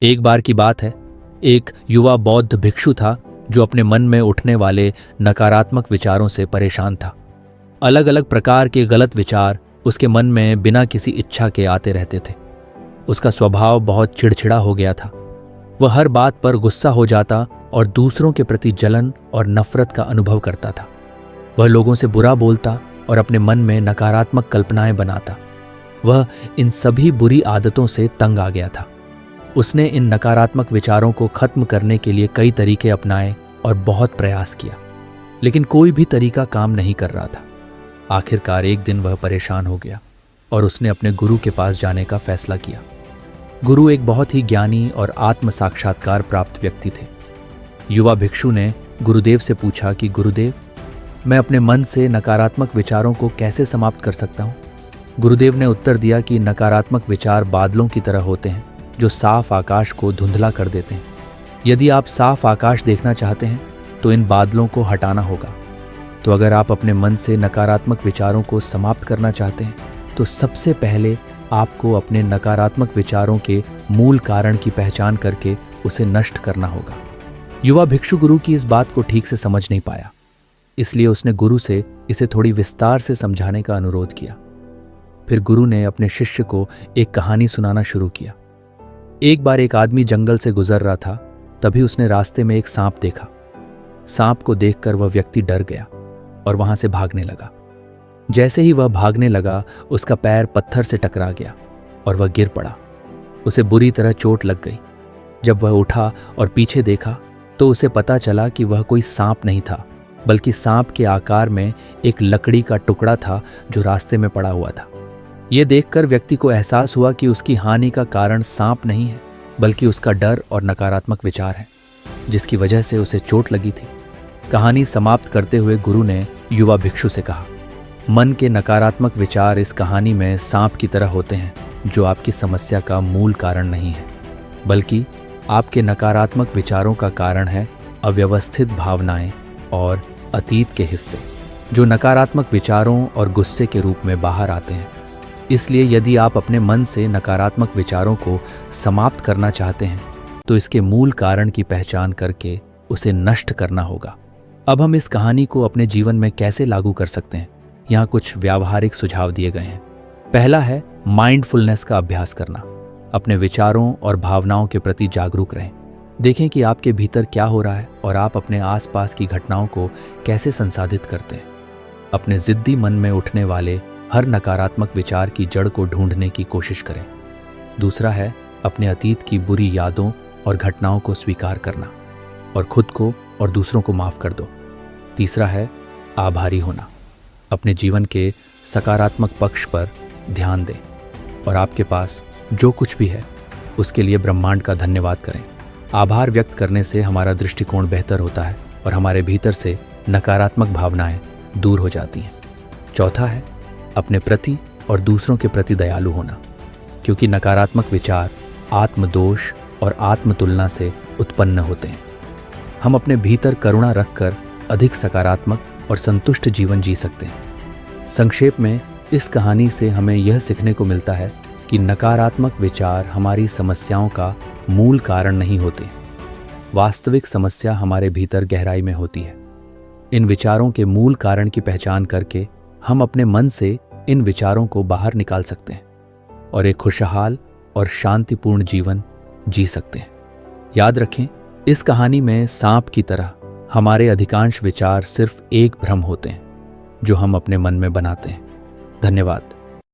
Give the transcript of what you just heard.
एक बार की बात है, एक युवा बौद्ध भिक्षु था जो अपने मन में उठने वाले नकारात्मक विचारों से परेशान था। अलग अलग प्रकार के गलत विचार उसके मन में बिना किसी इच्छा के आते रहते थे। उसका स्वभाव बहुत चिड़चिड़ा हो गया था। वह हर बात पर गुस्सा हो जाता और दूसरों के प्रति जलन और नफरत का अनुभव करता था। वह लोगों से बुरा बोलता और अपने मन में नकारात्मक कल्पनाएं बनाता। वह इन सभी बुरी आदतों से तंग आ गया था। उसने इन नकारात्मक विचारों को खत्म करने के लिए कई तरीके अपनाए और बहुत प्रयास किया, लेकिन कोई भी तरीका काम नहीं कर रहा था। आखिरकार एक दिन वह परेशान हो गया और उसने अपने गुरु के पास जाने का फैसला किया। गुरु एक बहुत ही ज्ञानी और आत्म साक्षात्कार प्राप्त व्यक्ति थे। युवा भिक्षु ने गुरुदेव से पूछा कि गुरुदेव, मैं अपने मन से नकारात्मक विचारों को कैसे समाप्त कर सकता हूँ? गुरुदेव ने उत्तर दिया कि नकारात्मक विचार बादलों की तरह होते हैं जो साफ आकाश को धुंधला कर देते हैं। यदि आप साफ आकाश देखना चाहते हैं तो इन बादलों को हटाना होगा। तो अगर आप अपने मन से नकारात्मक विचारों को समाप्त करना चाहते हैं तो सबसे पहले आपको अपने नकारात्मक विचारों के मूल कारण की पहचान करके उसे नष्ट करना होगा। युवा भिक्षु गुरु की इस बात को ठीक से समझ नहीं पाया, इसलिए उसने गुरु से इसे थोड़ी विस्तार से समझाने का अनुरोध किया। फिर गुरु ने अपने शिष्य को एक कहानी सुनाना शुरू किया। एक बार एक आदमी जंगल से गुजर रहा था, तभी उसने रास्ते में एक सांप देखा। सांप को देखकर वह व्यक्ति डर गया और वहां से भागने लगा। जैसे ही वह भागने लगा, उसका पैर पत्थर से टकरा गया और वह गिर पड़ा। उसे बुरी तरह चोट लग गई। जब वह उठा और पीछे देखा तो उसे पता चला कि वह कोई सांप नहीं था, बल्कि सांप के आकार में एक लकड़ी का टुकड़ा था जो रास्ते में पड़ा हुआ था। यह देखकर व्यक्ति को एहसास हुआ कि उसकी हानि का कारण सांप नहीं है, बल्कि उसका डर और नकारात्मक विचार है, जिसकी वजह से उसे चोट लगी थी। कहानी समाप्त करते हुए गुरु ने युवा भिक्षु से कहा, मन के नकारात्मक विचार इस कहानी में सांप की तरह होते हैं, जो आपकी समस्या का मूल कारण नहीं है, बल्कि आपके नकारात्मक विचारों का कारण है अव्यवस्थित भावनाएं और अतीत के हिस्से, जो नकारात्मक विचारों और गुस्से के रूप में बाहर आते हैं। इसलिए यदि आप अपने मन से नकारात्मक विचारों को समाप्त करना चाहते हैं तो इसके मूल कारण की पहचान करके उसे नष्ट करना होगा। अब हम इस कहानी को अपने जीवन में कैसे लागू कर सकते हैं, यहाँ कुछ व्यावहारिक सुझाव दिए गए हैं। पहला है माइंडफुलनेस का अभ्यास करना। अपने विचारों और भावनाओं के प्रति जागरूक रहें। देखें कि आपके भीतर क्या हो रहा है और आप अपने आसपास की घटनाओं को कैसे संसाधित करते हैं। अपने जिद्दी मन में उठने वाले हर नकारात्मक विचार की जड़ को ढूंढने की कोशिश करें। दूसरा है अपने अतीत की बुरी यादों और घटनाओं को स्वीकार करना और खुद को और दूसरों को माफ कर दो। तीसरा है आभारी होना। अपने जीवन के सकारात्मक पक्ष पर ध्यान दें और आपके पास जो कुछ भी है उसके लिए ब्रह्मांड का धन्यवाद करें। आभार व्यक्त करने से हमारा दृष्टिकोण बेहतर होता है और हमारे भीतर से नकारात्मक भावनाएं दूर हो जाती हैं। चौथा है अपने प्रति और दूसरों के प्रति दयालु होना, क्योंकि नकारात्मक विचार आत्मदोष और आत्मतुलना से उत्पन्न होते हैं। हम अपने भीतर करुणा रखकर अधिक सकारात्मक और संतुष्ट जीवन जी सकते हैं। संक्षेप में इस कहानी से हमें यह सीखने को मिलता है कि नकारात्मक विचार हमारी समस्याओं का मूल कारण नहीं होते। वास्तविक समस्या हमारे भीतर गहराई में होती है। इन विचारों के मूल कारण की पहचान करके हम अपने मन से इन विचारों को बाहर निकाल सकते हैं और एक खुशहाल और शांतिपूर्ण जीवन जी सकते हैं। याद रखें, इस कहानी में सांप की तरह हमारे अधिकांश विचार सिर्फ एक भ्रम होते हैं जो हम अपने मन में बनाते हैं। धन्यवाद।